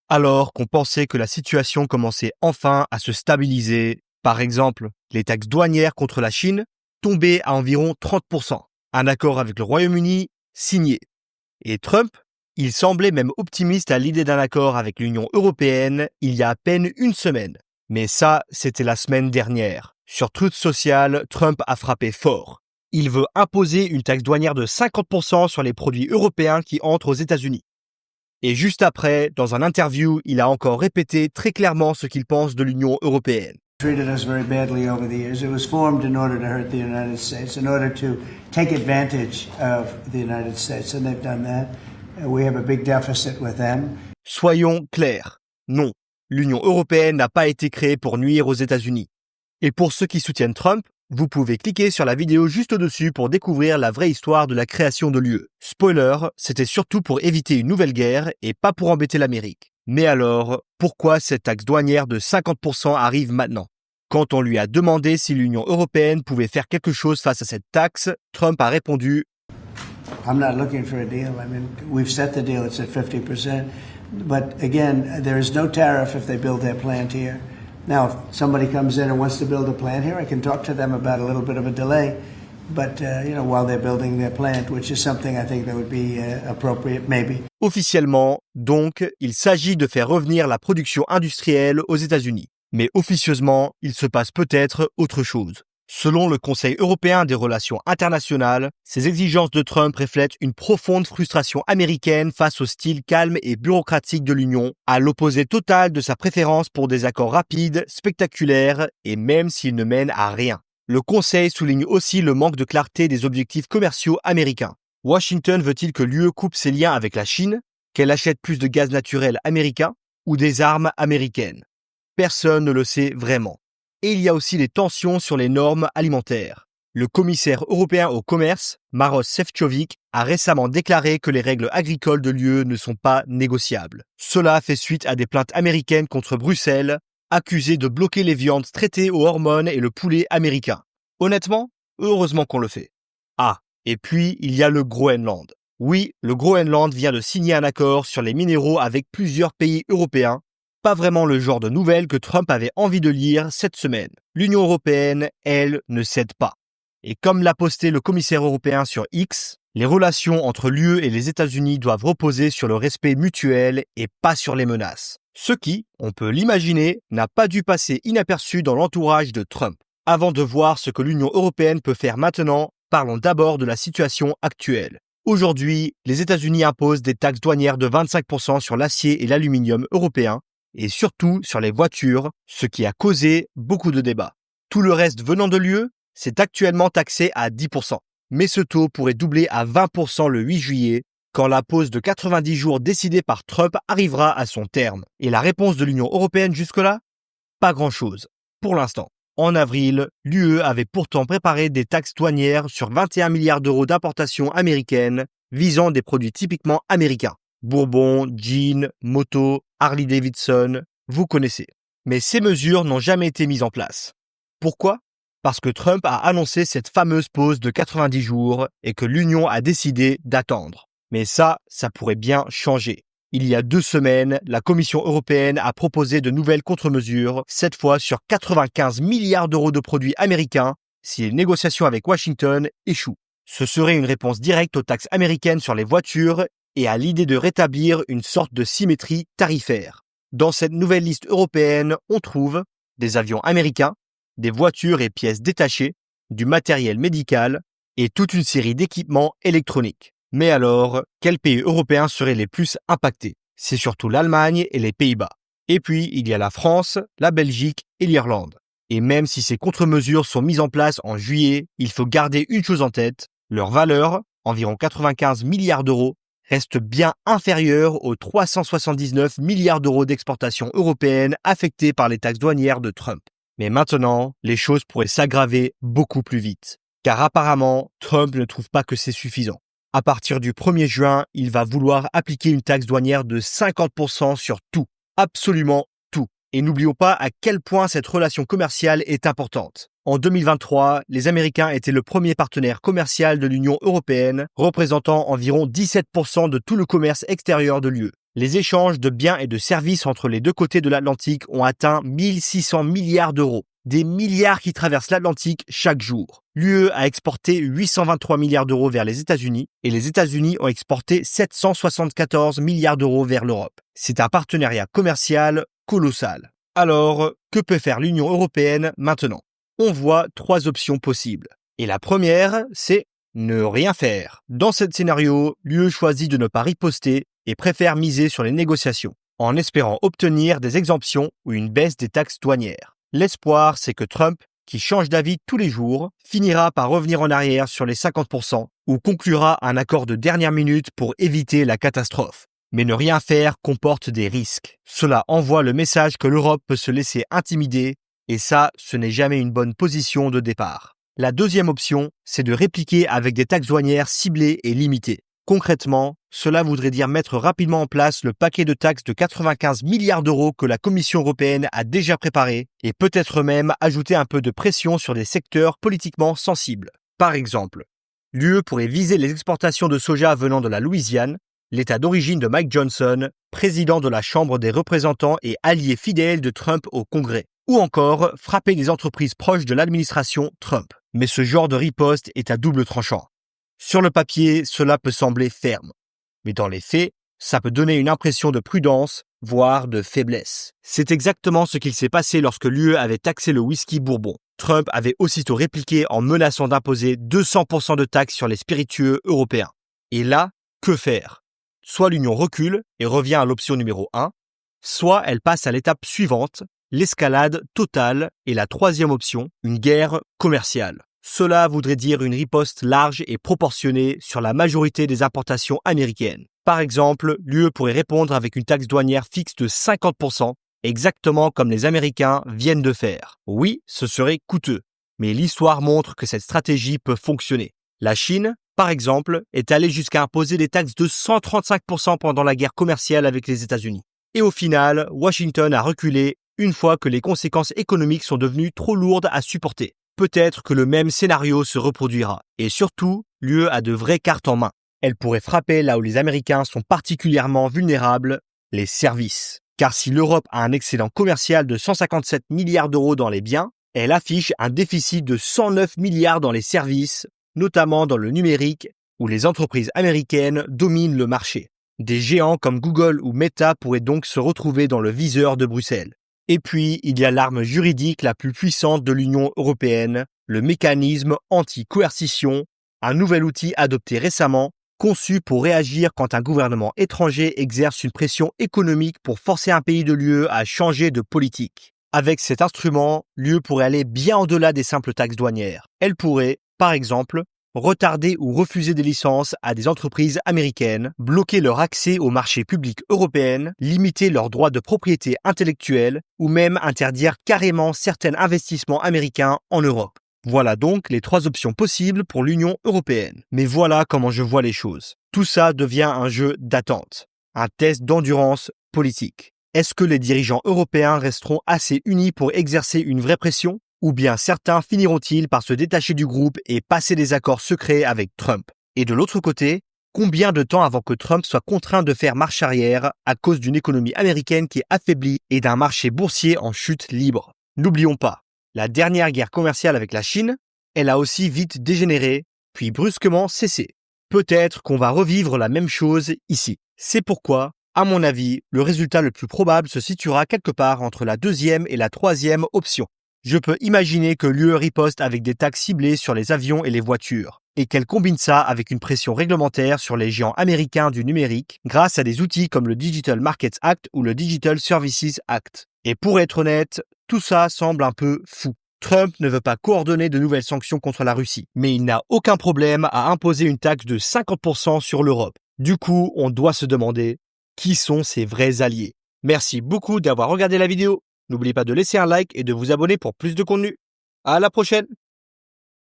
Alors qu'on pensait que la situation commençait enfin à se stabiliser, par exemple, les taxes douanières contre la Chine tombaient à environ 30%. Un accord avec le Royaume-Uni signé. Et Trump, il semblait même optimiste à l'idée d'un accord avec l'Union européenne il y a à peine une semaine. Mais ça, c'était la semaine dernière. Sur Truth Social, Trump a frappé fort. Il veut imposer une taxe douanière de 50% sur les produits européens qui entrent aux États-Unis. Et juste après, dans un interview, il a encore répété très clairement ce qu'il pense de l'Union européenne. Treated us very badly over the years. It was formed in order to hurt the United States, in order to take advantage of the United States, and they've done that. We have a big deficit with them. Soyons clairs, non, l'Union européenne n'a pas été créée pour nuire aux États-Unis. Et pour ceux qui soutiennent Trump, vous pouvez cliquer sur la vidéo juste au-dessus pour découvrir la vraie histoire de la création de l'UE. Spoiler, c'était surtout pour éviter une nouvelle guerre et pas pour embêter l'Amérique. Mais alors, pourquoi cette taxe douanière de 50% arrive maintenant ? Quand on lui a demandé si l'Union européenne pouvait faire quelque chose face à cette taxe, Trump a répondu « I'm not looking for a deal. I mean, we've set the deal, it's at 50%. But again, there is no tariff if they build their plant here. Now, if somebody comes in and wants to build a plant here, I can talk to them about a little bit of a delay. But, while they're building their plant, which is something I think that would be appropriate, maybe. » Officiellement, donc, il s'agit de faire revenir la production industrielle aux États-Unis. Mais officieusement, il se passe peut-être autre chose. Selon le Conseil européen des relations internationales, ces exigences de Trump reflètent une profonde frustration américaine face au style calme et bureaucratique de l'Union, à l'opposé total de sa préférence pour des accords rapides, spectaculaires et même s'ils ne mènent à rien. Le Conseil souligne aussi le manque de clarté des objectifs commerciaux américains. Washington veut-il que l'UE coupe ses liens avec la Chine, qu'elle achète plus de gaz naturel américain ou des armes américaines ? Personne ne le sait vraiment. Et il y a aussi les tensions sur les normes alimentaires. Le commissaire européen au commerce, Maroš Šefčovič, a récemment déclaré que les règles agricoles de l'UE ne sont pas négociables. Cela fait suite à des plaintes américaines contre Bruxelles, accusées de bloquer les viandes traitées aux hormones et le poulet américain. Honnêtement, heureusement qu'on le fait. Ah, et puis il y a le Groenland. Oui, le Groenland vient de signer un accord sur les minéraux avec plusieurs pays européens. Pas vraiment le genre de nouvelles que Trump avait envie de lire cette semaine. L'Union européenne, elle, ne cède pas. Et comme l'a posté le commissaire européen sur X, les relations entre l'UE et les États-Unis doivent reposer sur le respect mutuel et pas sur les menaces. Ce qui, on peut l'imaginer, n'a pas dû passer inaperçu dans l'entourage de Trump. Avant de voir ce que l'Union européenne peut faire maintenant, parlons d'abord de la situation actuelle. Aujourd'hui, les États-Unis imposent des taxes douanières de 25% sur l'acier et l'aluminium européens, et surtout sur les voitures, ce qui a causé beaucoup de débats. Tout le reste venant de l'UE, c'est actuellement taxé à 10%. Mais ce taux pourrait doubler à 20% le 8 juillet, quand la pause de 90 jours décidée par Trump arrivera à son terme. Et la réponse de l'Union européenne jusque-là ? Pas grand-chose, pour l'instant. En avril, l'UE avait pourtant préparé des taxes douanières sur 21 milliards d'euros d'importations américaines visant des produits typiquement américains. Bourbon, jeans, moto, Harley-Davidson, vous connaissez. Mais ces mesures n'ont jamais été mises en place. Pourquoi ? Parce que Trump a annoncé cette fameuse pause de 90 jours et que l'Union a décidé d'attendre. Mais ça pourrait bien changer. Il y a 2 semaines, la Commission européenne a proposé de nouvelles contre-mesures, cette fois sur 95 milliards d'euros de produits américains, si les négociations avec Washington échouent. Ce serait une réponse directe aux taxes américaines sur les voitures et à l'idée de rétablir une sorte de symétrie tarifaire. Dans cette nouvelle liste européenne, on trouve des avions américains, des voitures et pièces détachées, du matériel médical et toute une série d'équipements électroniques. Mais alors, quels pays européens seraient les plus impactés ? C'est surtout l'Allemagne et les Pays-Bas. Et puis, il y a la France, la Belgique et l'Irlande. Et même si ces contre-mesures sont mises en place en juillet, il faut garder une chose en tête, leur valeur, environ 95 milliards d'euros, reste bien inférieure aux 379 milliards d'euros d'exportations européennes affectées par les taxes douanières de Trump. Mais maintenant, les choses pourraient s'aggraver beaucoup plus vite. Car apparemment, Trump ne trouve pas que c'est suffisant. À partir du 1er juin, il va vouloir appliquer une taxe douanière de 50% sur tout. Absolument tout. Et n'oublions pas à quel point cette relation commerciale est importante. En 2023, les Américains étaient le premier partenaire commercial de l'Union européenne, représentant environ 17% de tout le commerce extérieur de l'UE. Les échanges de biens et de services entre les deux côtés de l'Atlantique ont atteint 1600 milliards d'euros. Des milliards qui traversent l'Atlantique chaque jour. L'UE a exporté 823 milliards d'euros vers les États-Unis et les États-Unis ont exporté 774 milliards d'euros vers l'Europe. C'est un partenariat commercial colossal. Alors, que peut faire l'Union européenne maintenant? On voit 3 options possibles. Et la première, c'est ne rien faire. Dans ce scénario, l'UE choisit de ne pas riposter et préfère miser sur les négociations, en espérant obtenir des exemptions ou une baisse des taxes douanières. L'espoir, c'est que Trump, qui change d'avis tous les jours, finira par revenir en arrière sur les 50% ou conclura un accord de dernière minute pour éviter la catastrophe. Mais ne rien faire comporte des risques. Cela envoie le message que l'Europe peut se laisser intimider et ça, ce n'est jamais une bonne position de départ. La deuxième option, c'est de répliquer avec des taxes douanières ciblées et limitées. Concrètement, cela voudrait dire mettre rapidement en place le paquet de taxes de 95 milliards d'euros que la Commission européenne a déjà préparé et peut-être même ajouter un peu de pression sur des secteurs politiquement sensibles. Par exemple, l'UE pourrait viser les exportations de soja venant de la Louisiane, l'état d'origine de Mike Johnson, président de la Chambre des représentants et allié fidèle de Trump au Congrès, ou encore frapper des entreprises proches de l'administration Trump. Mais ce genre de riposte est à double tranchant. Sur le papier, cela peut sembler ferme. Mais dans les faits, ça peut donner une impression de prudence, voire de faiblesse. C'est exactement ce qu'il s'est passé lorsque l'UE avait taxé le whisky bourbon. Trump avait aussitôt répliqué en menaçant d'imposer 200% de taxes sur les spiritueux européens. Et là, que faire? Soit l'Union recule et revient à l'option numéro 1, soit elle passe à l'étape suivante, l'escalade totale et la troisième option, une guerre commerciale. Cela voudrait dire une riposte large et proportionnée sur la majorité des importations américaines. Par exemple, l'UE pourrait répondre avec une taxe douanière fixe de 50%, exactement comme les Américains viennent de faire. Oui, ce serait coûteux, mais l'histoire montre que cette stratégie peut fonctionner. La Chine, par exemple, est allée jusqu'à imposer des taxes de 135% pendant la guerre commerciale avec les États-Unis. Et au final, Washington a reculé une fois que les conséquences économiques sont devenues trop lourdes à supporter. Peut-être que le même scénario se reproduira. Et surtout, l'UE a de vraies cartes en main. Elle pourrait frapper là où les Américains sont particulièrement vulnérables, les services. Car si l'Europe a un excédent commercial de 157 milliards d'euros dans les biens, elle affiche un déficit de 109 milliards dans les services, notamment dans le numérique, où les entreprises américaines dominent le marché. Des géants comme Google ou Meta pourraient donc se retrouver dans le viseur de Bruxelles. Et puis, il y a l'arme juridique la plus puissante de l'Union européenne, le mécanisme anti-coercition, un nouvel outil adopté récemment, conçu pour réagir quand un gouvernement étranger exerce une pression économique pour forcer un pays de l'UE à changer de politique. Avec cet instrument, l'UE pourrait aller bien au-delà des simples taxes douanières. Elle pourrait, par exemple, retarder ou refuser des licences à des entreprises américaines, bloquer leur accès au marché public européen, limiter leurs droits de propriété intellectuelle ou même interdire carrément certains investissements américains en Europe. Voilà donc les 3 options possibles pour l'Union européenne. Mais voilà comment je vois les choses. Tout ça devient un jeu d'attente, un test d'endurance politique. Est-ce que les dirigeants européens resteront assez unis pour exercer une vraie pression ? Ou bien certains finiront-ils par se détacher du groupe et passer des accords secrets avec Trump? Et de l'autre côté, combien de temps avant que Trump soit contraint de faire marche arrière à cause d'une économie américaine qui est affaiblie et d'un marché boursier en chute libre? N'oublions pas, la dernière guerre commerciale avec la Chine, elle a aussi vite dégénéré, puis brusquement cessé. Peut-être qu'on va revivre la même chose ici. C'est pourquoi, à mon avis, le résultat le plus probable se situera quelque part entre la deuxième et la troisième option. Je peux imaginer que l'UE riposte avec des taxes ciblées sur les avions et les voitures, et qu'elle combine ça avec une pression réglementaire sur les géants américains du numérique grâce à des outils comme le Digital Markets Act ou le Digital Services Act. Et pour être honnête, tout ça semble un peu fou. Trump ne veut pas coordonner de nouvelles sanctions contre la Russie, mais il n'a aucun problème à imposer une taxe de 50% sur l'Europe. Du coup, on doit se demander, qui sont ses vrais alliés? Merci beaucoup d'avoir regardé la vidéo. N'oubliez pas de laisser un like et de vous abonner pour plus de contenu. À la prochaine!